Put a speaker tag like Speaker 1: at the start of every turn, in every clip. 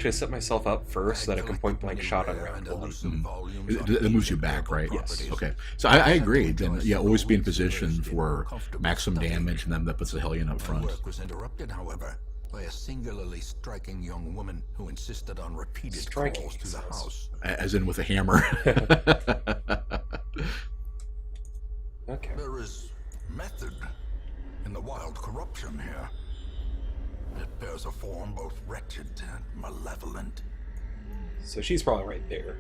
Speaker 1: actually set myself up first so that I can point blank shot on round one.
Speaker 2: It moves you back, right?
Speaker 1: Yes.
Speaker 2: Okay. So I agree. Then, yeah, always be in position for maximum damage, and then that puts the Hellion up front.
Speaker 3: Work was interrupted, however, by a singularly striking young woman who insisted on repeated calls to the house.
Speaker 2: As in with a hammer.
Speaker 1: Okay.
Speaker 3: There is method in the wild corruption here. It bears a form both wretched and malevolent.
Speaker 1: So she's probably right there.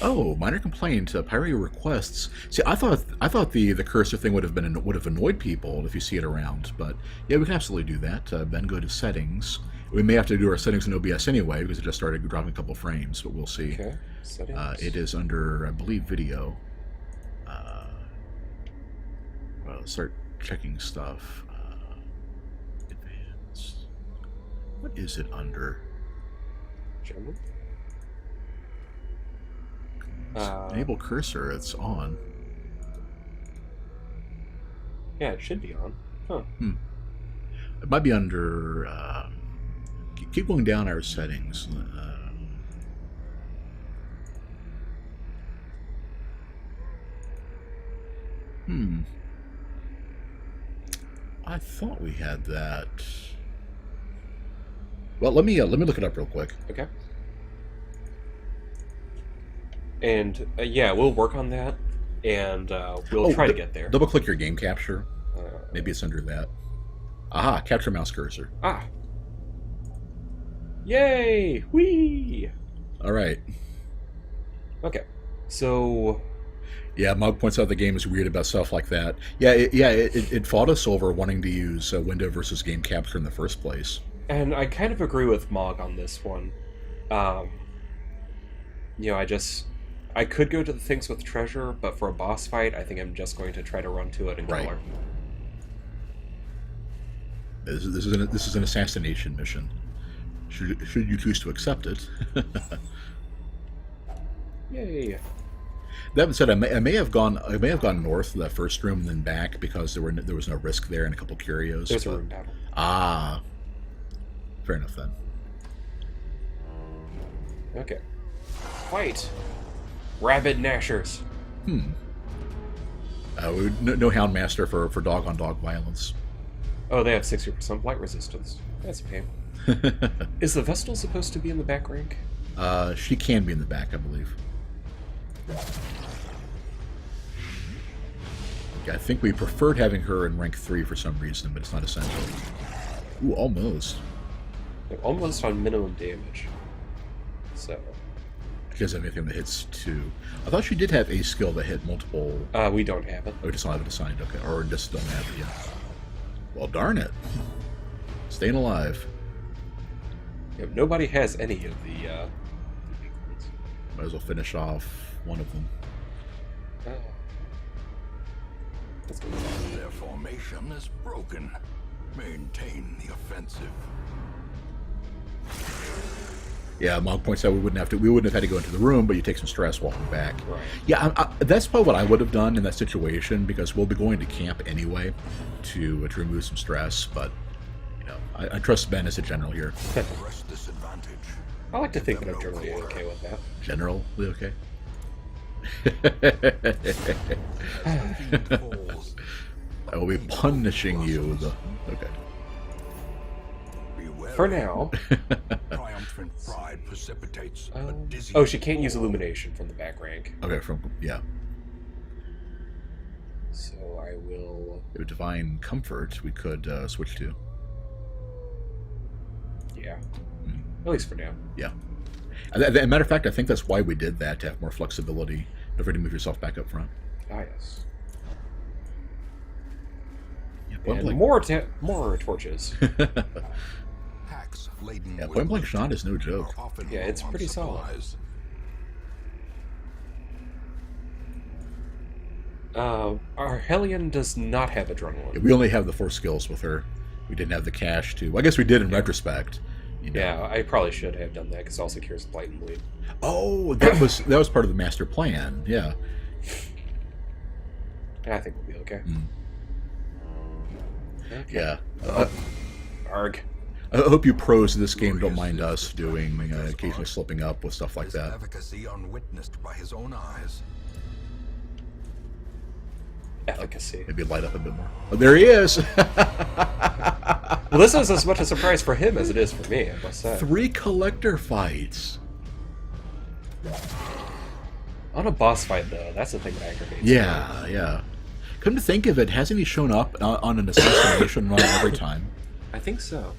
Speaker 2: Oh, minor complaint. Priority requests. See, I thought the cursor thing would have annoyed people if you see it around, but yeah, we can absolutely do that. Then go to settings. We may have to do our settings in OBS anyway because it just started dropping a couple frames, but we'll see.
Speaker 1: Okay. Settings.
Speaker 2: It is under, I believe, video. Well, let's start checking stuff. Advanced. What is it under?
Speaker 1: General.
Speaker 2: Enable cursor. It's on.
Speaker 1: Yeah, it should be on. Huh.
Speaker 2: It might be under. Keep going down our settings. I thought we had that. Well, let me look it up real quick.
Speaker 1: Okay. And yeah, we'll work on that, and we'll try to get there.
Speaker 2: Double click your game capture. Maybe it's under that. Aha! Capture mouse cursor.
Speaker 1: Ah. Yay! Whee!
Speaker 2: All right.
Speaker 1: Okay. So.
Speaker 2: Yeah, Mug points out the game is weird about stuff like that. Yeah, it fought us over wanting to use window versus game capture in the first place.
Speaker 1: And I kind of agree with Mog on this one. You know, I could go to the things with treasure, but for a boss fight, I think I'm just going to try to run to it and kill her.
Speaker 2: This is an assassination mission. Should you choose to accept it?
Speaker 1: Yay!
Speaker 2: That said, I may have gone north to that first room and then back because there was no risk there and a couple curios.
Speaker 1: There's a room battle.
Speaker 2: Ah, fair enough then.
Speaker 1: Okay. Fight! Rabid Gnashers.
Speaker 2: No Houndmaster for dog-on-dog violence.
Speaker 1: Oh, they have 60% blight resistance. That's a pain. Is the Vestal supposed to be in the back rank?
Speaker 2: She can be in the back, I believe. Yeah, I think we preferred having her in rank 3 for some reason, but it's not essential. Ooh, almost.
Speaker 1: They're almost on minimum damage. So.
Speaker 2: She doesn't have anything that hits 2. I thought she did have a skill that hit multiple...
Speaker 1: We don't have it.
Speaker 2: Oh, we just don't have it assigned, okay. Or just don't have it yet. Well, darn it. Staying alive.
Speaker 1: Yeah, nobody has any of the big ones.
Speaker 2: Might as well finish off one of them.
Speaker 1: Let's go.
Speaker 3: Their formation is broken. Maintain the offensive.
Speaker 2: Yeah, Mog points out we wouldn't have had to go into the room, but you take some stress walking back.
Speaker 1: Right.
Speaker 2: Yeah, that's probably what I would have done in that situation because we'll be going to camp anyway to remove some stress. But you know, I trust Ben as a general here.
Speaker 3: Rest disadvantage.
Speaker 1: I like to think that I'm generally okay with that.
Speaker 2: Generally okay. I will be punishing you. Okay.
Speaker 1: For now.
Speaker 3: Triumphant pride precipitates a dizzy
Speaker 1: Oh, she can't use illumination from the back rank.
Speaker 2: Okay, yeah.
Speaker 1: So I will.
Speaker 2: Divine comfort we could switch to.
Speaker 1: Yeah. At least for now.
Speaker 2: Yeah. As a matter of fact, I think that's why we did that, to have more flexibility. Don't forget to move yourself back up front.
Speaker 1: Ah, yes.
Speaker 2: Yeah,
Speaker 1: And more torches.
Speaker 2: Yeah, point blank shot is no joke.
Speaker 1: Yeah, it's pretty solid. Our Hellion does not have adrenaline.
Speaker 2: Yeah, we only have the 4 skills with her. We didn't have the cash to... Well, I guess we did in retrospect. You know.
Speaker 1: Yeah, I probably should have done that because it also cures blight and bleed.
Speaker 2: Oh, that was part of the master plan. Yeah.
Speaker 1: I think we'll be okay.
Speaker 2: Okay. Yeah.
Speaker 1: Arg.
Speaker 2: I hope you pros of this game don't mind us doing occasionally slipping up with stuff like
Speaker 3: His
Speaker 2: that.
Speaker 3: efficacy unwitnessed by his own eyes.
Speaker 1: Efficacy.
Speaker 2: Maybe light up a bit more. Oh, there he is!
Speaker 1: Well, this is as much a surprise for him as it is for me, I must say.
Speaker 2: 3 collector fights.
Speaker 1: On a boss fight, though, that's the thing that aggravates me.
Speaker 2: Yeah, yeah. Come to think of it, hasn't he shown up on an assassination run every time?
Speaker 1: I think so.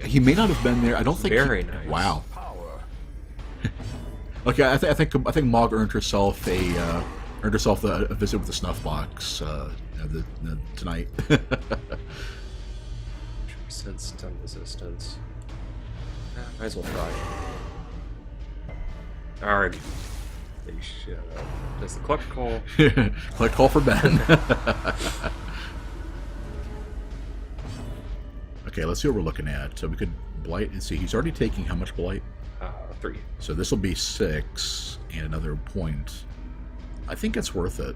Speaker 2: He may not have been there. I don't think.
Speaker 1: Very nice.
Speaker 2: Wow.
Speaker 3: Power.
Speaker 2: Okay, I think Mog earned herself a visit with the snuff box tonight.
Speaker 1: 2% stun resistance. Might as well try. Alright. Shut up. Does the collect call?
Speaker 2: Collect call for Ben. Okay, let's see what we're looking at. So we could blight and see. He's already taking how much blight?
Speaker 1: 3.
Speaker 2: So this will be 6 and another point. I think it's worth it.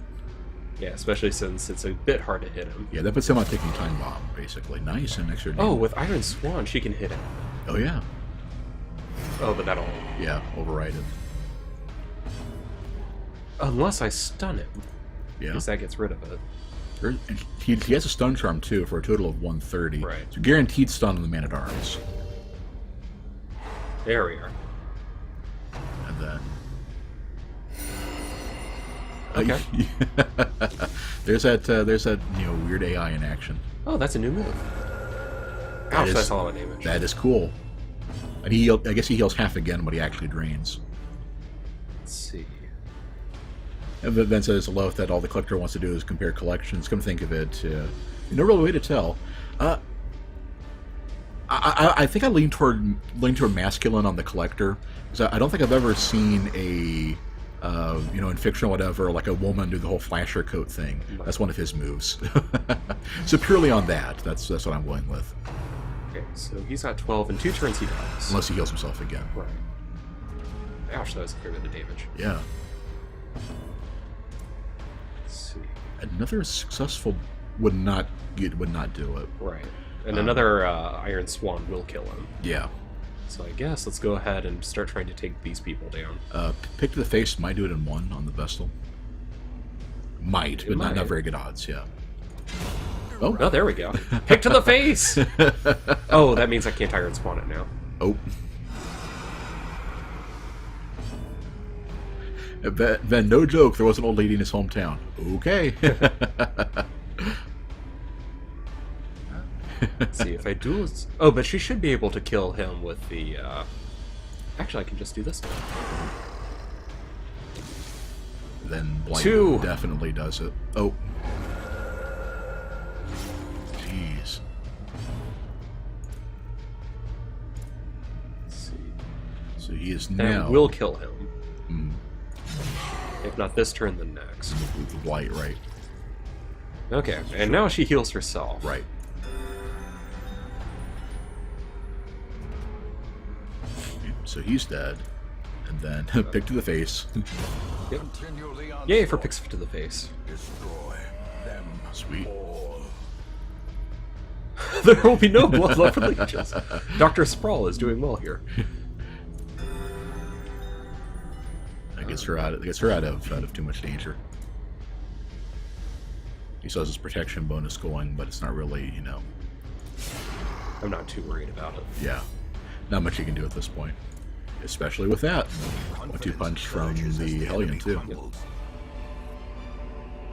Speaker 1: Yeah, especially since it's a bit hard to hit him.
Speaker 2: Yeah, that puts him on taking time bomb, basically. Nice, and extra
Speaker 1: Oh,
Speaker 2: damage.
Speaker 1: with Iron Swan, she can hit him.
Speaker 2: Oh, yeah.
Speaker 1: Oh, but that'll...
Speaker 2: Yeah, override it.
Speaker 1: Unless I stun him.
Speaker 2: Yeah.
Speaker 1: Because that gets rid of it.
Speaker 2: He has a stun charm, too, for a total of 130.
Speaker 1: Right.
Speaker 2: So guaranteed stun on the Man-at-Arms.
Speaker 1: There we are.
Speaker 2: And then...
Speaker 1: Okay.
Speaker 2: there's that weird AI in action.
Speaker 1: Oh, that's a new move.
Speaker 2: That
Speaker 1: Ouch,
Speaker 2: is-
Speaker 1: that's a lot of damage.
Speaker 2: That is cool. And I guess he heals half again, but he actually drains.
Speaker 1: Let's see.
Speaker 2: And then says Loth that all the collector wants to do is compare collections. Come to think of it, no real way to tell. I think I lean toward masculine on the collector, because I don't think I've ever seen a in fiction or whatever, like a woman do the whole flasher coat thing. That's one of his moves. So purely on that, that's what I'm going with.
Speaker 1: Okay, so he's got 12, and 2 turns he dies.
Speaker 2: Unless he heals himself again.
Speaker 1: Right. Ouch, that was a fair bit of damage.
Speaker 2: Yeah.
Speaker 1: Let's see.
Speaker 2: Another successful would not do it.
Speaker 1: Right. And another Iron Swan will kill him.
Speaker 2: Yeah.
Speaker 1: So I guess let's go ahead and start trying to take these people down.
Speaker 2: Pick to the face might do it in 1 on the Vestal. Might, but
Speaker 1: might.
Speaker 2: not very good odds, yeah. Oh,
Speaker 1: Oh, there we go. Pick to the face! Oh, that means I can't Iron Swan it now.
Speaker 2: oh. Then, no joke, there was an old lady in his hometown. Okay.
Speaker 1: Let's see if I do... Oh, but she should be able to kill him with the... Actually, I can just do this now.
Speaker 2: Then Blight
Speaker 1: 2.
Speaker 2: definitely does it. Oh. Jeez.
Speaker 1: Let's see.
Speaker 2: So he is
Speaker 1: And
Speaker 2: now...
Speaker 1: will kill him.
Speaker 2: Mm,
Speaker 1: If not this turn, then next.
Speaker 2: with the Blight, right.
Speaker 1: Okay, and now she heals herself.
Speaker 2: Right. So he's dead. And then pick to the face.
Speaker 1: Yep.
Speaker 3: Continually
Speaker 1: Yay for picks to the face.
Speaker 3: destroy them
Speaker 2: Sweet.
Speaker 3: all.
Speaker 1: There will be no blood left for leeches. Dr. Sprawl is doing well here.
Speaker 2: That gets her out of too much danger. He still has his protection bonus going, but it's not really,
Speaker 1: I'm not too worried about it.
Speaker 2: yeah. Not much you can do at this point. Especially with that. 1-2 punch from the Hellion, too.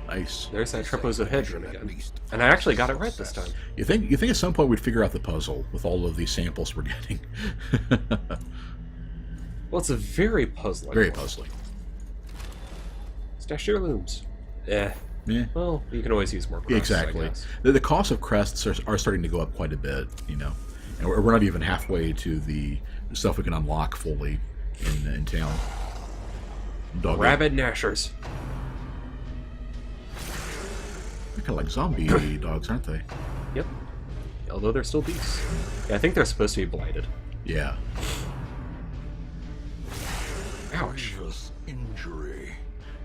Speaker 2: Nice.
Speaker 1: There's that Trepozo Hedron again. And I actually got it right this time.
Speaker 2: You think at some point we'd figure out the puzzle with all of these samples we're getting?
Speaker 1: Well, it's a very puzzling
Speaker 2: Very
Speaker 1: one.
Speaker 2: puzzling.
Speaker 1: Stash your looms. Eh.
Speaker 2: Yeah.
Speaker 1: Well, you can always use more crests,
Speaker 2: Exactly.
Speaker 1: I guess.
Speaker 2: The cost of crests are starting to go up quite a bit, And we're not even halfway to the stuff we can unlock fully in town. Doggy.
Speaker 1: Rabid Gnashers.
Speaker 2: They're kind of like zombie dogs, aren't they?
Speaker 1: Yep. Although they're still beasts. Yeah, I think they're supposed to be blighted.
Speaker 2: Yeah.
Speaker 1: Ouch.
Speaker 3: Grievous injury.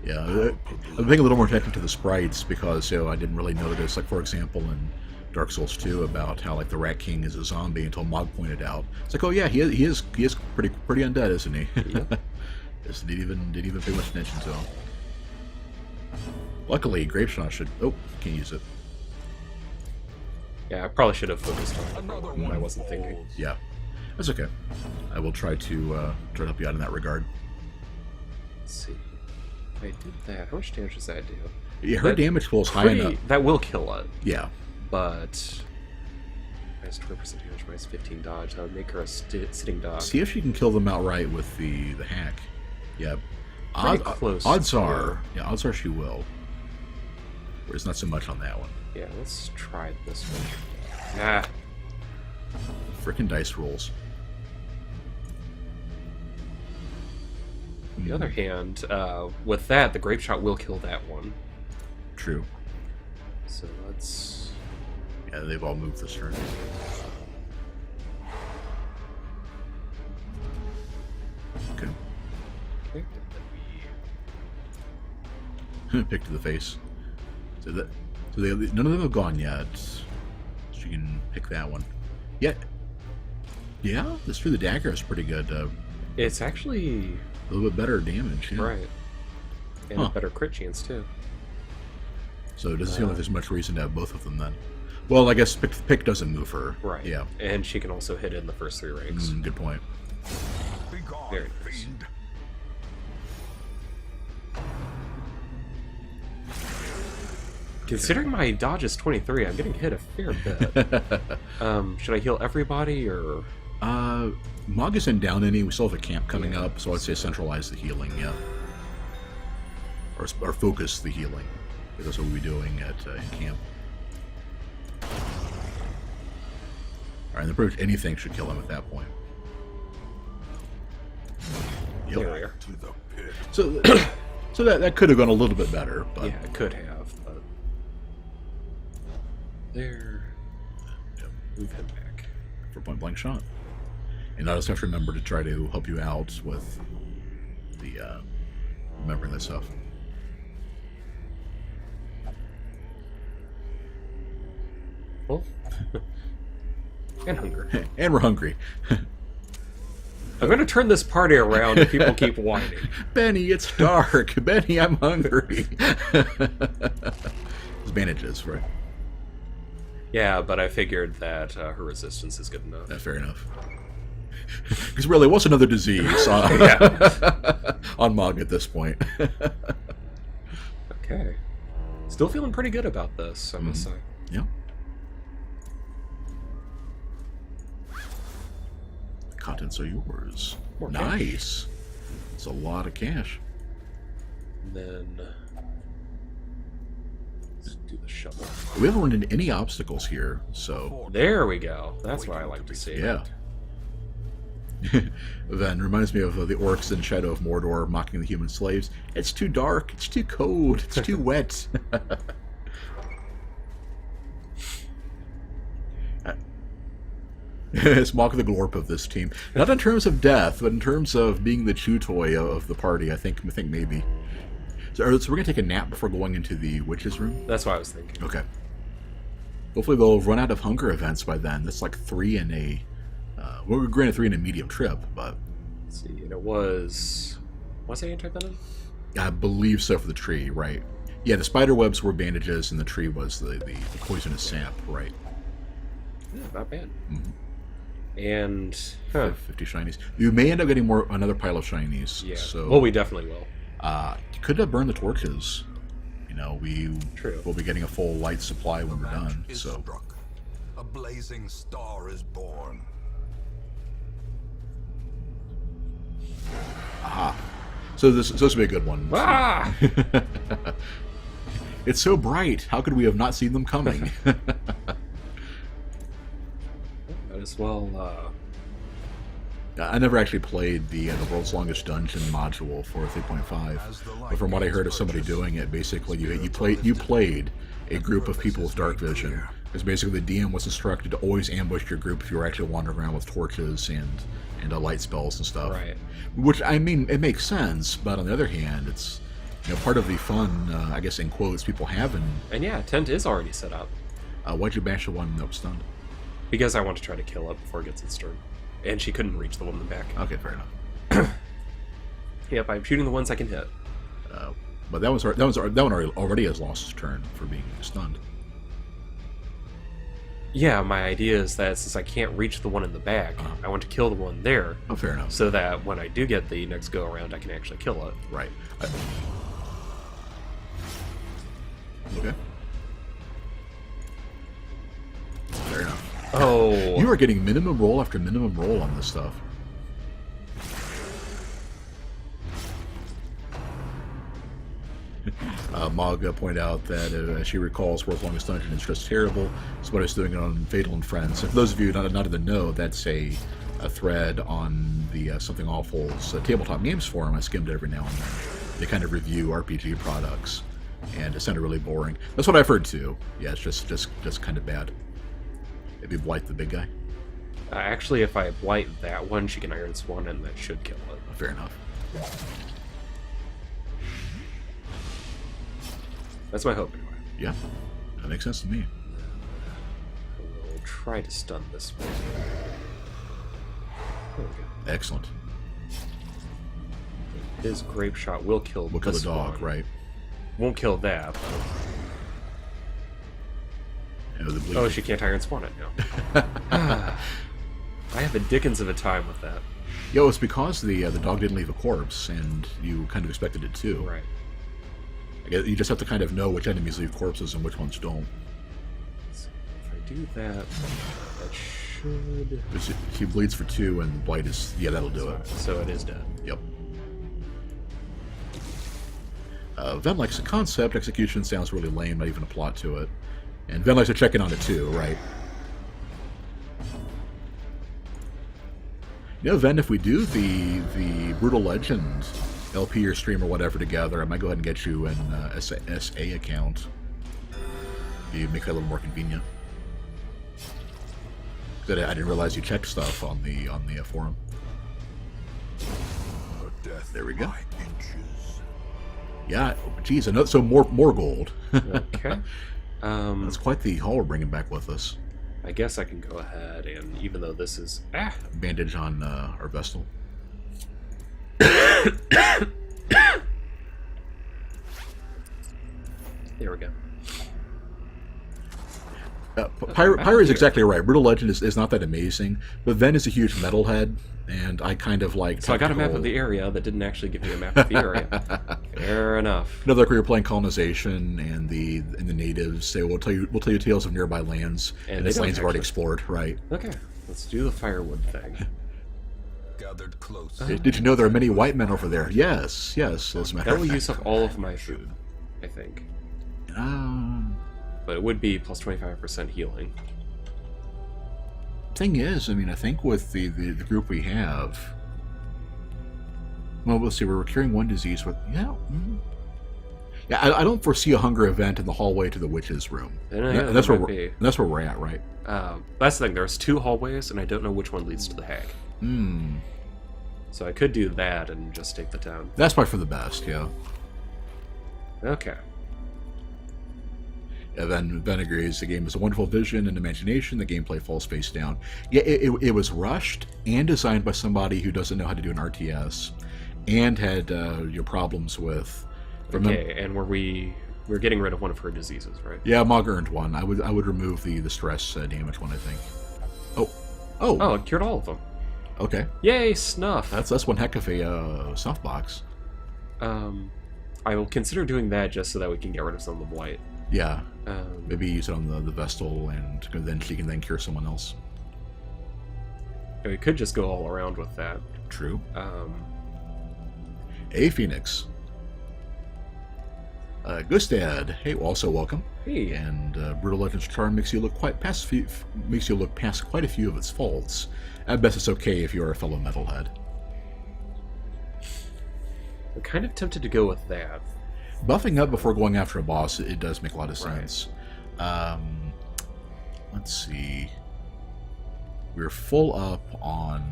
Speaker 2: Yeah. I'm paying a little more attention to the sprites because I didn't really notice, like, for example, in Dark Souls 2 about how like the Rat King is a zombie until Mog pointed out. It's like, oh yeah, he is pretty undead, isn't he?
Speaker 1: Yep.
Speaker 2: Just didn't even pay much attention to him. Luckily, Grape Shot should. Oh, can't use it.
Speaker 1: Yeah, I probably should have focused on that one. I wasn't thinking.
Speaker 2: Yeah, that's okay. I will try to help you out in that regard.
Speaker 1: Let's see. I did that. How much damage does that do?
Speaker 2: Yeah, her damage pool is high enough.
Speaker 1: That will kill it.
Speaker 2: Yeah.
Speaker 1: But minus 20% damage, minus 15 dodge. That would make her a sitting dog.
Speaker 2: See if she can kill them outright with the hack. Yeah.
Speaker 1: Close.
Speaker 2: Odds are she will. Whereas not so much on that one.
Speaker 1: Yeah, let's try this one. Ah.
Speaker 2: Frickin' dice rolls.
Speaker 1: On the other hand, with that, the Grape Shot will kill that one.
Speaker 2: True.
Speaker 1: So let's...
Speaker 2: Yeah, they've all moved this turn. Okay. Pick to the face. So none of them have gone yet. So you can pick that one. Yeah. Yeah, this through the dagger is pretty good.
Speaker 1: It's actually
Speaker 2: a little bit better damage. Yeah.
Speaker 1: Right. And a better crit chance too.
Speaker 2: So it doesn't seem like there's much reason to have both of them then. Well, I guess pick doesn't move her.
Speaker 1: Right.
Speaker 2: Yeah.
Speaker 1: And she can also hit in the first 3 ranks.
Speaker 2: Good point.
Speaker 1: Very nice. Considering my dodge is 23, I'm getting hit a fair bit. Should I heal everybody, or...?
Speaker 2: Mog isn't down any. We still have a camp coming up, so I'd say centralize the healing, yeah. Or focus the healing. That's what we'll be doing at in camp. Alright, pretty much anything should kill him at that point. Yep.
Speaker 1: There we are.
Speaker 2: So, so that could have gone a little bit better, but...
Speaker 1: Yeah, it could have, but... There... Yep. Move him back.
Speaker 2: For point-blank shot. And I just have to remember to try to help you out with the, remembering this stuff.
Speaker 1: Well... and hunger.
Speaker 2: And we're hungry.
Speaker 1: I'm going to turn this party around if people keep whining.
Speaker 2: Benny, it's dark. Benny, I'm hungry. Advantages, right?
Speaker 1: Yeah, but I figured that her resistance is good enough.
Speaker 2: Fair enough. Because really, what's another disease on Mog at this point?
Speaker 1: Okay. Still feeling pretty good about this, I must say.
Speaker 2: Yeah. Contents are yours.
Speaker 1: More
Speaker 2: nice.
Speaker 1: Cash.
Speaker 2: It's a lot of cash.
Speaker 1: And then let's do the shovel.
Speaker 2: We haven't run into any obstacles here, so
Speaker 1: there we go. That's what I like to see.
Speaker 2: Yeah. Then reminds me of the orcs in Shadow of Mordor mocking the human slaves. It's too dark. It's too cold. It's too wet. It's Mock the Glorp of this team. Not in terms of death, but in terms of being the chew toy of the party. I think maybe. So we're gonna take a nap before going into the witch's room.
Speaker 1: That's what I was thinking.
Speaker 2: Okay. Hopefully they'll run out of hunger events by then. That's like 3 in a. We're granted 3 in a medium trip, but.
Speaker 1: Let's see, and it was I anti-venom?
Speaker 2: I believe so for the tree, right? Yeah, the spider webs were bandages, and the tree was the poisonous sap, right?
Speaker 1: Yeah, not bad.
Speaker 2: Mm-hmm.
Speaker 1: And
Speaker 2: 50 shinies. You may end up getting another pile of shinies.
Speaker 1: Yeah.
Speaker 2: So,
Speaker 1: well, we definitely will.
Speaker 2: You could have burned the torches. You know,
Speaker 1: True.
Speaker 2: We'll be getting a full light supply when we're done. So
Speaker 3: struck. A blazing star is born.
Speaker 2: aha. So this will be a good one.
Speaker 1: Ah!
Speaker 2: It's so bright. How could we have not seen them coming?
Speaker 1: Might as well.
Speaker 2: I never actually played the World's Longest Dungeon module for 3.5, but from what I heard of somebody doing it, basically you played a group of people with dark vision. Because basically the DM was instructed to always ambush your group if you were actually wandering around with torches and light spells and stuff.
Speaker 1: Right.
Speaker 2: Which, I mean, it makes sense, but on the other hand, it's part of the fun, I guess in quotes, people have in...
Speaker 1: And yeah, tent is already set up.
Speaker 2: Why'd you bash the one that was stunned?
Speaker 1: Because I want to try to kill it before it gets its turn. And she couldn't reach the one in the back.
Speaker 2: Okay, fair enough.
Speaker 1: Yep, I'm shooting the ones I can hit.
Speaker 2: But that one already has lost its turn for being stunned.
Speaker 1: Yeah, my idea is that since I can't reach the one in the back, I want to kill the one there.
Speaker 2: Oh, fair enough.
Speaker 1: So that when I do get the next go around, I can actually kill it.
Speaker 2: Right. Okay. Fair enough.
Speaker 1: Oh.
Speaker 2: You are getting minimum roll after minimum roll on this stuff. Mog pointed out that she recalls World's Longest Dungeon is just terrible. That's what I was doing it on Fatal and Friends. And for those of you not in the know, that's a thread on the Something Awful's tabletop games forum. I skimmed it every now and then. They kind of review RPG products, and it sounded really boring. That's what I've heard too. Yeah, it's just kind of bad. Maybe Blight the big guy.
Speaker 1: Actually, if I blight that one, she can Iron Swan, and that should kill it.
Speaker 2: Fair enough.
Speaker 1: That's my hope, anyway.
Speaker 2: Yeah, that makes sense to me.
Speaker 1: I will try to stun this one. There we go.
Speaker 2: Excellent.
Speaker 1: His grape shot will kill
Speaker 2: We'll kill the
Speaker 1: this
Speaker 2: dog,
Speaker 1: one.
Speaker 2: right?
Speaker 1: Won't kill that. Oh, she can't Iron Spawn it now. I have a dickens of a time with that.
Speaker 2: Yeah, it's because the dog didn't leave a corpse, and you kind of expected it to.
Speaker 1: Right.
Speaker 2: I guess you just have to kind of know which enemies leave corpses and which ones don't.
Speaker 1: So if I do that, that should...
Speaker 2: She bleeds for 2, and Blight is... Yeah, that'll do it.
Speaker 1: So it is dead.
Speaker 2: Yep. Ven likes the concept. Execution sounds really lame, not even a plot to it. And Ven likes to check in on it too, right? You know, Ven, if we do the Brutal Legend LP or stream or whatever together, I might go ahead and get you an SA account. You make that a little more convenient. I didn't realize you checked stuff on the forum. There we go. Yeah, geez, so more gold.
Speaker 1: Okay.
Speaker 2: That's quite the haul we're bringing back with us.
Speaker 1: I guess I can go ahead and, even though this is...
Speaker 2: Bandage on our Vestal.
Speaker 1: There we go.
Speaker 2: Pyre is exactly right. Brutal Legend is not that amazing, but Ven is a huge metalhead, and I kind of like...
Speaker 1: So I got a map of the area that didn't actually give me a map of the area. Fair enough.
Speaker 2: Another like where you're playing colonization and the natives. They will tell you tales of nearby lands, and these lands have already explored, right?
Speaker 1: Okay, let's do the firewood thing.
Speaker 3: Gathered close.
Speaker 2: Did you know there are many white men over there? Yes. As a matter
Speaker 1: That
Speaker 2: of
Speaker 1: will
Speaker 2: fact.
Speaker 1: use up all of my food, I think. But it would be plus 25% healing.
Speaker 2: Thing is, I mean, I think with the group we have, well, let's see, we're curing one disease with, I don't foresee a hunger event in the hallway to the witch's room. And that's where we're at, right?
Speaker 1: That's the thing. There's 2 hallways, and I don't know which one leads to the hag. So I could do that and just take the town.
Speaker 2: That's probably for the best, yeah.
Speaker 1: Okay.
Speaker 2: And then Ben agrees the game is a wonderful vision and imagination. The gameplay falls face down. Yeah, it was rushed and designed by somebody who doesn't know how to do an RTS, and had problems with.
Speaker 1: Okay, and we're getting rid of one of her diseases, right?
Speaker 2: Yeah, Mog earned one. I would remove the stress damage one, I think.
Speaker 1: Oh, it cured all of them.
Speaker 2: Okay.
Speaker 1: Yay, snuff.
Speaker 2: That's one heck of a snuff box.
Speaker 1: I will consider doing that just so that we can get rid of some of the blight.
Speaker 2: Yeah. Maybe use it on the Vestal, and then she can then cure someone else.
Speaker 1: We could just go all around with that.
Speaker 2: True. Hey, Phoenix. Gustad, hey, also welcome.
Speaker 1: Hey.
Speaker 2: And Brutal Legends Charm makes you look past quite a few of its faults. At best, it's okay if you're a fellow metalhead.
Speaker 1: I'm kind of tempted to go with that.
Speaker 2: Buffing up before going after a boss, it does make a lot of sense.
Speaker 1: Right.
Speaker 2: Let's see. We're full up on...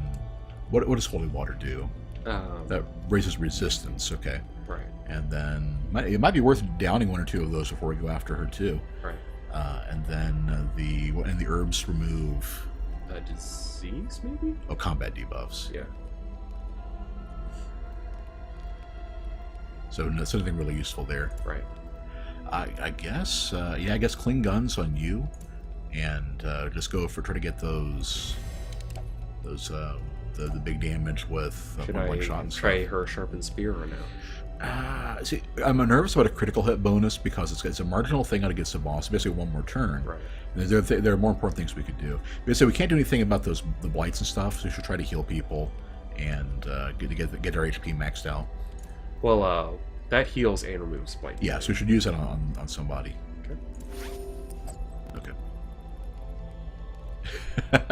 Speaker 2: What does Holy Water do? That raises resistance, okay.
Speaker 1: Right.
Speaker 2: And then it might be worth downing 1 or 2 of those before we go after her, too.
Speaker 1: Right.
Speaker 2: And then the herbs remove
Speaker 1: Disease, maybe?
Speaker 2: combat debuffs.
Speaker 1: Yeah.
Speaker 2: So it's nothing really useful there.
Speaker 1: Right.
Speaker 2: I guess, I guess clean guns on you, and just try to get those the big damage with
Speaker 1: Should
Speaker 2: one
Speaker 1: I
Speaker 2: shot and
Speaker 1: try
Speaker 2: stuff.
Speaker 1: her sharpened spear or no?
Speaker 2: See, I'm nervous about a critical hit bonus because it's a marginal thing out against the boss. Basically, one more turn.
Speaker 1: Right.
Speaker 2: There are more important things we could do. Basically, we can't do anything about the blights and stuff. So we should try to heal people and get our HP maxed out.
Speaker 1: Well, that heals and removes blight.
Speaker 2: Yeah, so we should use that on somebody.
Speaker 1: Okay.
Speaker 2: Okay.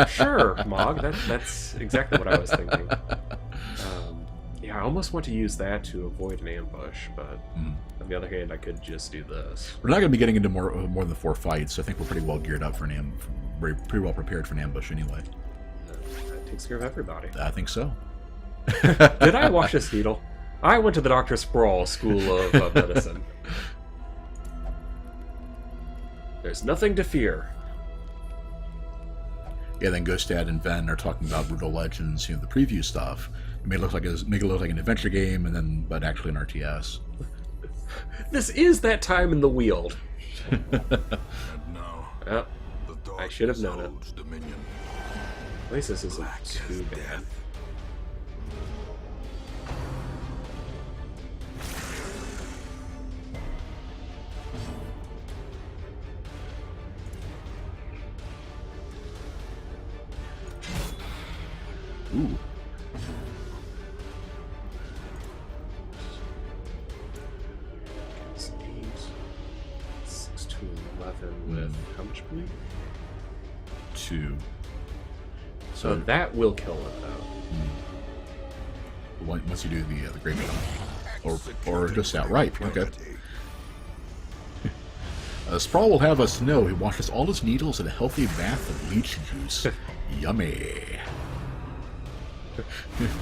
Speaker 1: Sure, Mog. That's exactly what I was thinking. Yeah, I almost want to use that to avoid an ambush, but on the other hand, I could just do this.
Speaker 2: We're not going to be getting into more than 4 fights. I think we're pretty well geared up for pretty well prepared for an ambush anyway.
Speaker 1: That takes care of everybody.
Speaker 2: I think so.
Speaker 1: Did I wash this needle? I went to the Dr. Sproul School of Medicine. There's nothing to fear.
Speaker 2: Yeah, then Ghostad and Ven are talking about Brutal Legends, the preview stuff. Make it look like an adventure game, but actually an RTS.
Speaker 1: This is that time in the Weald.
Speaker 3: And now,
Speaker 1: Yep.
Speaker 3: the dark
Speaker 1: I should have known it.
Speaker 3: holds dominion.
Speaker 1: At least this isn't
Speaker 3: Black
Speaker 1: too
Speaker 3: as
Speaker 1: bad.
Speaker 3: death.
Speaker 2: Ooh.
Speaker 1: It's 8, 6 to 11 with how much bleed?
Speaker 2: 2.
Speaker 1: So that will kill it, though.
Speaker 2: Once you do the great jump. Or just outright. Okay. Sproul will have us know he washes all his needles in a healthy bath of leech juice. Yummy.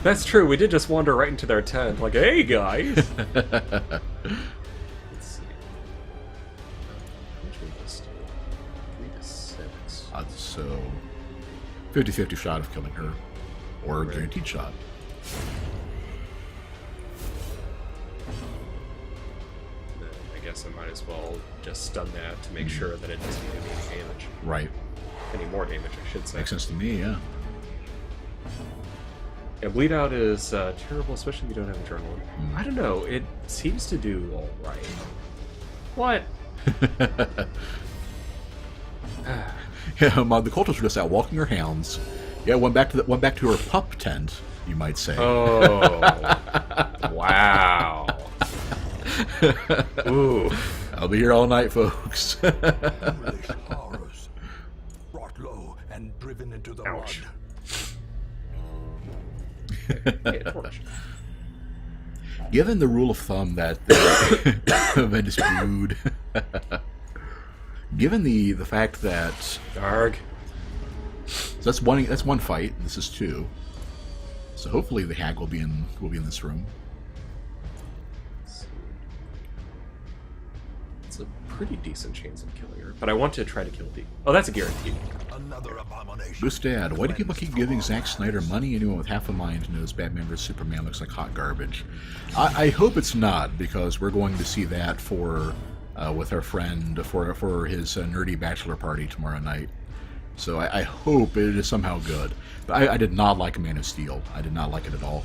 Speaker 1: That's true, we did just wander right into their tent, like, hey guys! Let's see. How much will this do? 3 to 6.
Speaker 2: So, 50-50 shot of killing her. Or
Speaker 1: Right.
Speaker 2: guaranteed shot.
Speaker 1: Then I guess I might as well just stun that to make sure that it doesn't do any damage.
Speaker 2: Right.
Speaker 1: Any more damage, I should say.
Speaker 2: Makes sense to me, yeah.
Speaker 1: Yeah, bleed out is terrible, especially if you don't have adrenaline. I don't know, it seems to do alright. What?
Speaker 2: Yeah, the cultists are just out walking her hounds. Yeah, went back to her pup tent, you might say.
Speaker 1: Oh. Wow. Ooh.
Speaker 2: I'll be here all night, folks.
Speaker 3: Foolish horrors, brought low and driven into the
Speaker 1: Ouch.
Speaker 3: mud.
Speaker 1: Yeah, torch.
Speaker 2: Given the rule of thumb that event is brewed, given the fact that
Speaker 1: Darg.
Speaker 2: so that's one fight, and this is 2. So hopefully the hag will be in this room.
Speaker 1: Let's see. It's a pretty decent chance of killing her, but I want to try to kill the. Oh, that's a guarantee.
Speaker 3: Another abomination.
Speaker 2: Gustad, why do people keep giving Zack Snyder money? Anyone with half a mind knows Batman vs Superman looks like hot garbage. I hope it's not, because we're going to see that with our friend for his nerdy bachelor party tomorrow night. So I hope it is somehow good. But I did not like Man of Steel. I did not like it at all.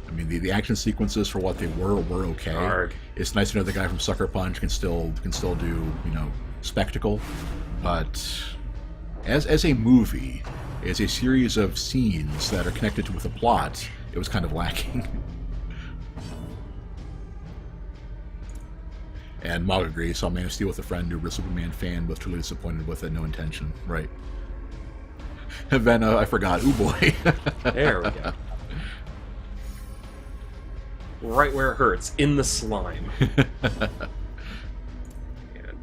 Speaker 2: I mean, the action sequences for what they were okay.
Speaker 1: Arg.
Speaker 2: It's nice to know the guy from Sucker Punch can still do spectacle, but as a movie, as a series of scenes that are connected with a plot, it was kind of lacking. And Mog agrees. Saw Man of Steel with a friend who was a Superman fan, was truly disappointed with it. No intention. Right. And then I forgot. Ooh boy.
Speaker 1: There we go. Right where it hurts, in the slime. And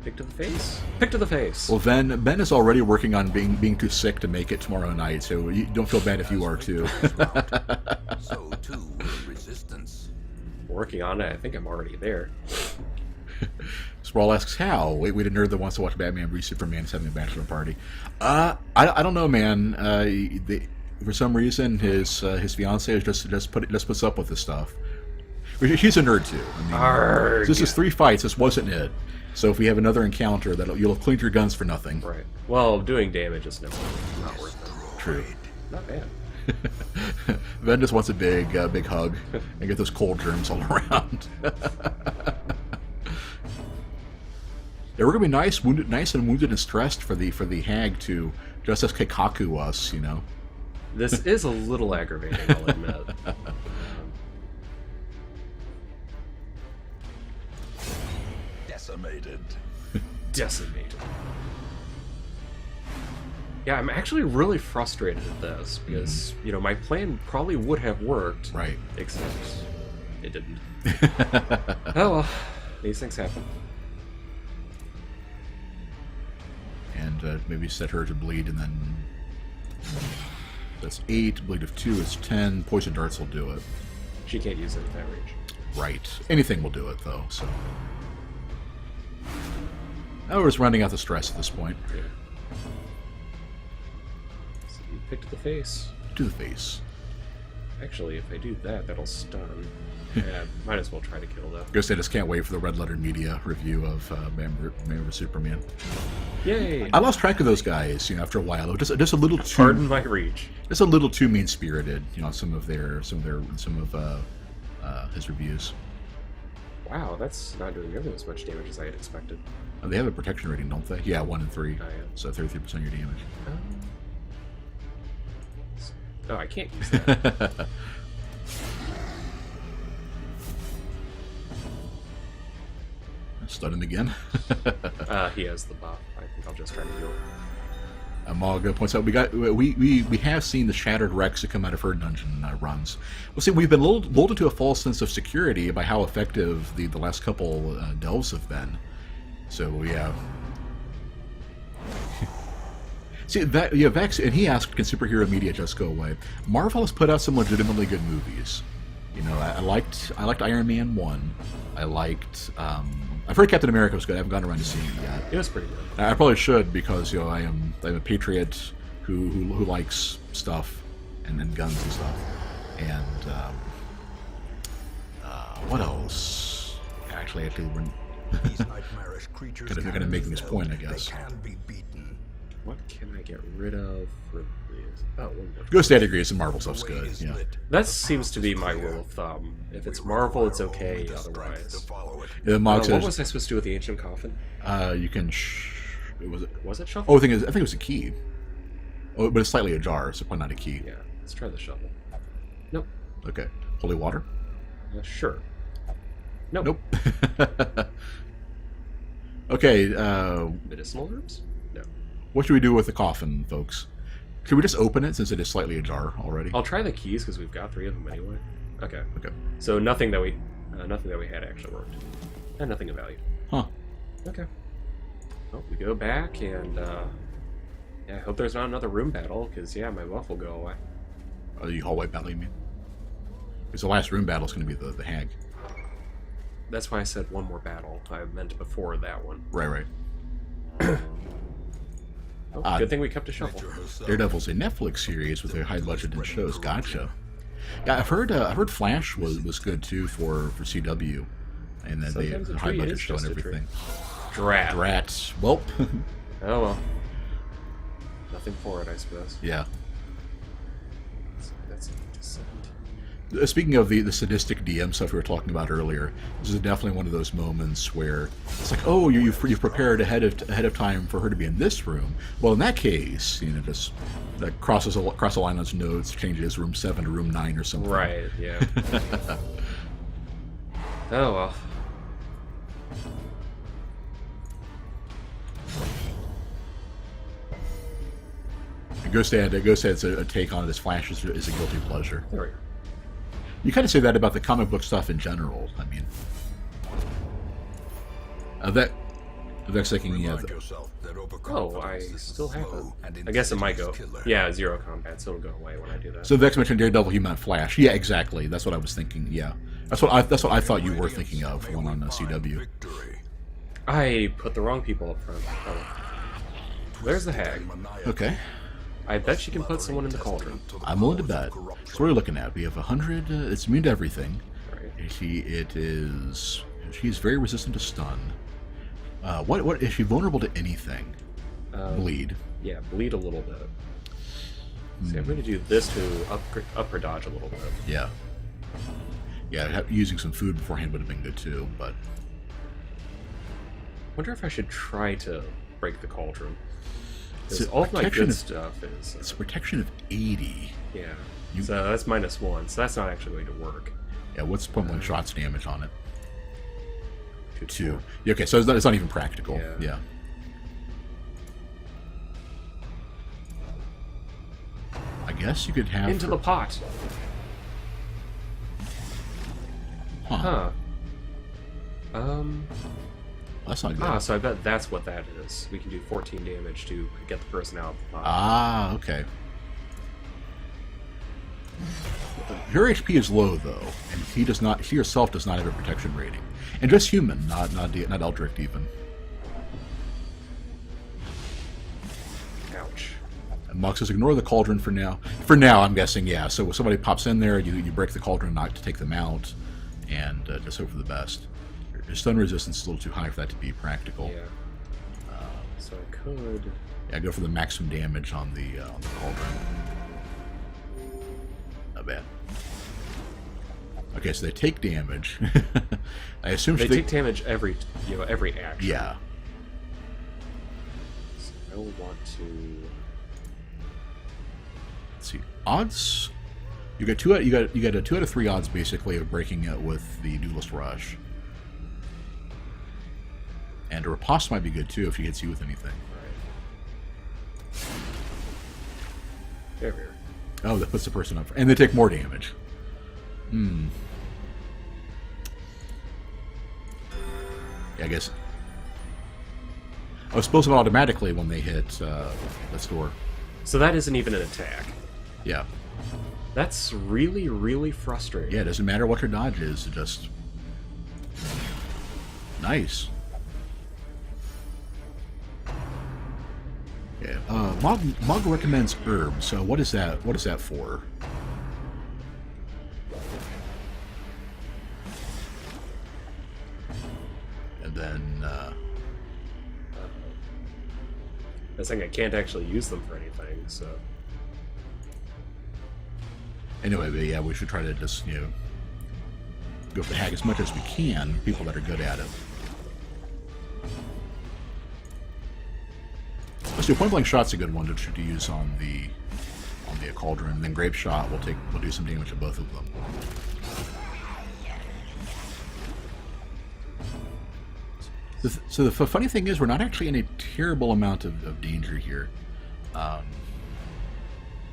Speaker 1: pick to the face. Pick to the face.
Speaker 2: Well, Ben is already working on being too sick to make it tomorrow night, so you don't feel bad if you are too.
Speaker 3: So too will resistance.
Speaker 1: Working on it. I think I'm already there.
Speaker 2: Sprawl asks how. Wait, a nerd that wants to watch Batman v Superman is having a bachelor party. I don't know, man. For some reason, his fiance just puts up with this stuff. She's a nerd too. I mean, this is 3 fights. This wasn't it. So if we have another encounter, you'll have cleaned your guns for nothing.
Speaker 1: Right. Well, doing damage is not worth it.
Speaker 2: True.
Speaker 1: Not bad.
Speaker 2: Ben just wants a big hug and get those cold germs all around. Yeah, we're gonna be nice and wounded and stressed for the hag to just as Keikaku us, you know.
Speaker 1: This is a little aggravating, I'll admit.
Speaker 3: Decimated.
Speaker 1: Decimated. Yeah, I'm actually really frustrated at this because, you know, my plan probably would have worked.
Speaker 2: Right.
Speaker 1: Except it didn't. Oh well, these things happen.
Speaker 2: And maybe set her to bleed, and then that's 8. Bleed of 2 is 10. Poison darts will do it.
Speaker 1: She can't use it at that range.
Speaker 2: Right. Anything will do it, though. So. Oh, we're just running out the stress at this point.
Speaker 1: Yeah. So you picked the face.
Speaker 2: To the face.
Speaker 1: Actually, if I do that, that'll stun. Yeah, might as well try to kill though.
Speaker 2: I guess I just can't wait for the Red Letter Media review of Man vs Superman.
Speaker 1: Yay!
Speaker 2: I lost track of those guys, you know, after a while. It was just a little too.
Speaker 1: Pardon my reach.
Speaker 2: Just a little too mean spirited, you know. Some of his reviews.
Speaker 1: Wow, that's not doing nearly as much damage as I had expected.
Speaker 2: Oh, they have a protection rating, don't they? Yeah, 1 and 3.
Speaker 1: Oh, yeah.
Speaker 2: So 33% of your damage.
Speaker 1: Oh, I can't use that.
Speaker 2: Stun him again.
Speaker 1: He has the buff. I think I'll just try to heal.
Speaker 2: Malga points out we have seen the Shattered Rex that come out of her dungeon runs. Well, see, we've been lulled into a false sense of security by how effective the last couple delves have been. So we have. See, Vex, and he asked, can superhero media just go away? Marvel has put out some legitimately good movies. You know, I liked Iron Man 1. I liked. I've heard Captain America was good. I haven't gotten around to seeing it yet.
Speaker 1: It was pretty good.
Speaker 2: I probably should because, you know, I'm a patriot who likes stuff and guns and stuff. And what else? Actually,
Speaker 3: These nightmarish creatures
Speaker 2: Kind of making this point, I guess.
Speaker 3: They can be beaten.
Speaker 1: What can I get rid of for this? Oh, one more.
Speaker 2: Ghost Dad agrees. Some Marvel stuff's good. Yeah.
Speaker 1: That seems to be my rule of thumb. If it's Marvel, it's okay. Otherwise,
Speaker 2: Yeah,
Speaker 1: what was I supposed to do with the ancient coffin?
Speaker 2: You can.
Speaker 1: Was it shuffle?
Speaker 2: Oh, I think it was a key. Oh, but it's slightly ajar, so probably not a key.
Speaker 1: Yeah, let's try the shovel. Nope.
Speaker 2: Okay. Holy water?
Speaker 1: Sure. Nope.
Speaker 2: Nope. Okay.
Speaker 1: Medicinal herbs? No.
Speaker 2: What should we do with the coffin, folks? Should we just open it since it is slightly ajar already?
Speaker 1: I'll try the keys because we've got 3 of them anyway. Okay.
Speaker 2: Okay.
Speaker 1: So nothing that we had actually worked, and nothing of value.
Speaker 2: Huh.
Speaker 1: Okay. Well, we go back and yeah, I hope there's not another room battle because yeah, my buff will go away.
Speaker 2: Oh, the hallway battle, you mean? Because the last room battle is going to be the hag.
Speaker 1: That's why I said one more battle. I meant before that one.
Speaker 2: Right.
Speaker 1: Oh, good thing we kept a shuffle.
Speaker 2: Daredevil's a Netflix series with a high budget and shows. Gotcha. Yeah, I've heard Flash was good too for CW, and that they have a high budget show and everything. Drat. Well.
Speaker 1: Oh well. Nothing for it, I suppose.
Speaker 2: Yeah.
Speaker 1: That's descent.
Speaker 2: Speaking of the sadistic DM stuff we were talking about earlier, this is definitely one of those moments where it's like, oh, you've prepared ahead of time for her to be in this room. Well, in that case, you know, just that crosses a line on his notes, changes room 7 to room 9 or something.
Speaker 1: Right. Yeah. Oh well.
Speaker 2: Ghost Dad's a take on it as Flash is a guilty pleasure.
Speaker 1: There we go.
Speaker 2: You kind of say that about the comic book stuff in general. I mean, that's thinking, yeah.
Speaker 1: Oh, I still have it. I guess it might go. Yeah, 0 combat, so it'll go away when I do that.
Speaker 2: So Vex mentioned Daredevil, he meant Flash. Yeah, exactly. That's what I was thinking. Yeah, that's what I thought you were thinking of when on CW.
Speaker 1: I put the wrong people up front. Oh. There's the hag.
Speaker 2: Okay.
Speaker 1: I bet she can put someone in the cauldron.
Speaker 2: I'm willing to bet. So what are we looking at? We have 100. It's immune to everything.
Speaker 1: Right.
Speaker 2: She's very resistant to stun. What is she vulnerable to anything? Bleed.
Speaker 1: Yeah, bleed a little bit. See, I'm going to do this to up her dodge a little bit.
Speaker 2: Yeah. Yeah, using some food beforehand would have been good too, but...
Speaker 1: Wonder if I should try to break the cauldron. Because all of my good stuff is...
Speaker 2: It's a protection of 80.
Speaker 1: Yeah. So that's -1, so that's not actually going to work.
Speaker 2: Yeah, what's point blank shots damage on it? 2. Yeah, okay, so it's not even practical. Yeah. I guess you could have...
Speaker 1: Into the pot! Huh.
Speaker 2: That's not good.
Speaker 1: So I bet that's what that is. We can do 14 damage to get the person out of the pot.
Speaker 2: Ah, okay. Her HP is low though, and she herself does not have a protection rating. And just human, not Eldritch even.
Speaker 1: Ouch.
Speaker 2: And Mux says, ignore the cauldron for now. For now, I'm guessing, yeah. So if somebody pops in there, you break the cauldron not to take them out, and just hope for the best. Your stun resistance is a little too high for that to be practical.
Speaker 1: Yeah. So I could...
Speaker 2: Yeah, go for the maximum damage on the cauldron. Not bad. Okay, so they take damage. I assume
Speaker 1: they take damage every action.
Speaker 2: Yeah.
Speaker 1: So I will want to...
Speaker 2: Let's see. Odds. You got a 2 out of 3 odds basically of breaking it with the Duelist Rush. And a riposte might be good too if she hits you with anything.
Speaker 1: Right. There we are.
Speaker 2: Oh, that puts the person up, and they take more damage. Yeah, I guess. I was supposed to automatically when they hit the store.
Speaker 1: So that isn't even an attack.
Speaker 2: Yeah.
Speaker 1: That's really, really frustrating.
Speaker 2: Yeah, it doesn't matter what her dodge is. It just nice. Yeah. Mog recommends herbs. So what is that? What is that for? And then
Speaker 1: I was saying I can't actually use them for anything. So
Speaker 2: anyway, but yeah, we should try to just go for the hag as much as we can. People that are good at it. Let's do point blank shot's a good one to use on the cauldron. And then grape shot we'll do some damage to both of them. So the funny thing is we're not actually in a terrible amount of danger here.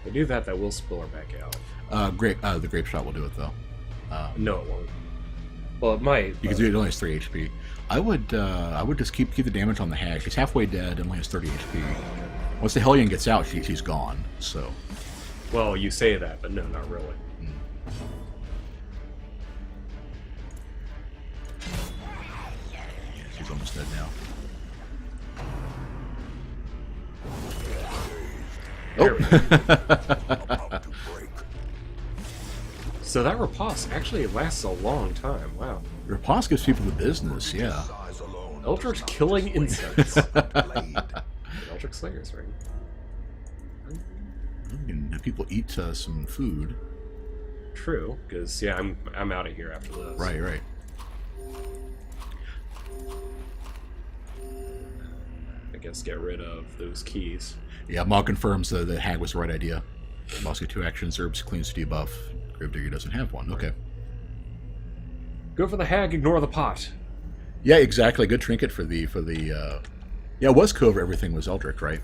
Speaker 1: if we do that, that will spill her back out.
Speaker 2: The grape shot will do it though.
Speaker 1: No, it won't. Well, it might.
Speaker 2: Because it only has 3 HP. I would just keep the damage on the hag. She's halfway dead and only has 30 HP. Once the Hellion gets out, she's gone. So.
Speaker 1: Well, you say that, but no, not really.
Speaker 2: Yeah, she's almost dead now.
Speaker 1: There we go. So that riposte actually lasts a long time. Wow.
Speaker 2: Riposte gives people the business, yeah.
Speaker 1: Eldritch killing insects. Eldritch Slayers, right?
Speaker 2: You can have people eat some food.
Speaker 1: True, because yeah, I'm out of here after this.
Speaker 2: Right.
Speaker 1: I guess get rid of those keys.
Speaker 2: Yeah, Maul confirms the hag was the right idea. Mouse get 2 actions, herbs, cleans debuff. Gravedigger doesn't have one. Okay.
Speaker 1: Go for the hag, ignore the pot.
Speaker 2: Yeah, exactly. Good trinket for the yeah, it was Cove, everything was Eldritch, right?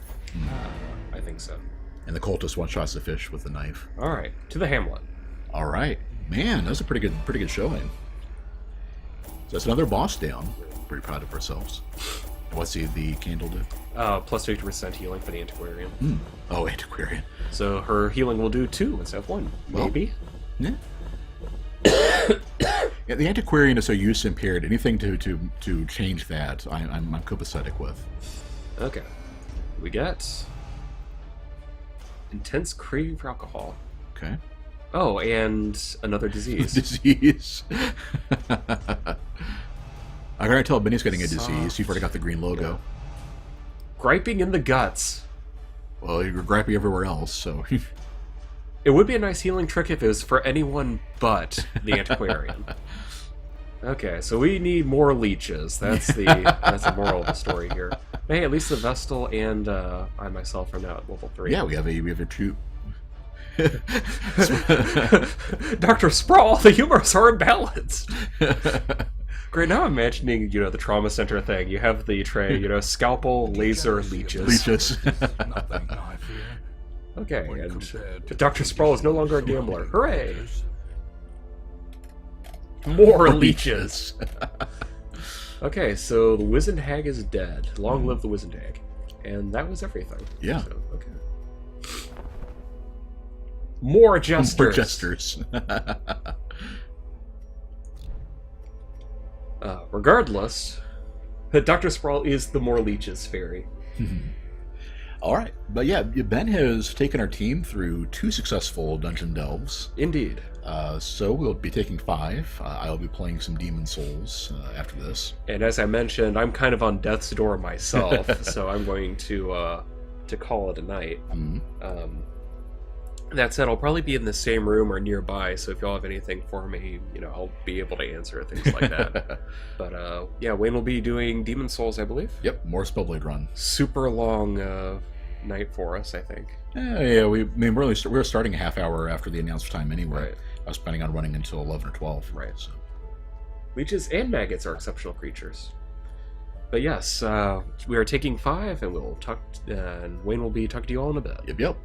Speaker 1: I think so.
Speaker 2: And the cultist one-shots the fish with the knife.
Speaker 1: Alright, to the Hamlet.
Speaker 2: Alright. Man, that was a pretty good showing. So that's another boss down. Pretty proud of ourselves. And what's the candle do?
Speaker 1: Plus 50% healing for the Antiquarian.
Speaker 2: Oh, Antiquarian.
Speaker 1: So her healing will do 2 instead of 1.
Speaker 2: Well,
Speaker 1: maybe?
Speaker 2: Yeah. Yeah, the antiquarian is so use impaired. Anything to change that, I'm copacetic with.
Speaker 1: Okay. We get intense craving for alcohol.
Speaker 2: Okay.
Speaker 1: Oh, and another disease.
Speaker 2: Disease. I gotta tell Benny's getting a disease. You've already got the green logo.
Speaker 1: Yeah. Griping in the guts.
Speaker 2: Well, you're gripey everywhere else, so.
Speaker 1: It would be a nice healing trick if it was for anyone but the antiquarian. Okay, so we need more leeches. That's the moral of the story here. Hey, at least the Vestal and I myself are now at level 3.
Speaker 2: Yeah, we have a two.
Speaker 1: Dr. Sprawl, the humors are imbalanced. Great, now I'm imagining, the trauma center thing. You have the tray, scalpel, laser, leeches.
Speaker 2: Leeches.
Speaker 3: Nothing I fear.
Speaker 1: Okay,
Speaker 3: When
Speaker 1: and
Speaker 3: compared
Speaker 1: Dr. Sprawl is no longer a
Speaker 3: to
Speaker 1: gambler.
Speaker 3: surrounding
Speaker 1: Hooray!
Speaker 3: creatures,
Speaker 1: More leeches. Okay, so the Wizened Hag is dead. Long live the Wizened Hag. And that was everything.
Speaker 2: Yeah.
Speaker 1: So, okay. More jesters.
Speaker 2: More jesters.
Speaker 1: Regardless, Dr. Sprawl is the more leeches fairy.
Speaker 2: All right, but yeah, Ben has taken our team through 2 successful dungeon delves.
Speaker 1: Indeed.
Speaker 2: So we'll be taking 5. I'll be playing some Demon Souls after this.
Speaker 1: And as I mentioned, I'm kind of on death's door myself, so I'm going to call it a night.
Speaker 2: Mm-hmm.
Speaker 1: That said, I'll probably be in the same room or nearby, so if y'all have anything for me, I'll be able to answer things like that. But yeah, Wayne will be doing Demon Souls, I believe.
Speaker 2: Yep, more Spellblade run.
Speaker 1: Super long night for us, I think.
Speaker 2: Yeah, we're starting a half hour after the announced time anyway.
Speaker 1: Right.
Speaker 2: I was planning on running until 11 or 12.
Speaker 1: Right.
Speaker 2: So.
Speaker 1: Leeches and maggots are exceptional creatures. But yes, we are taking 5, and we'll talk. And Wayne will be talking to you all in a bit.
Speaker 2: Yep.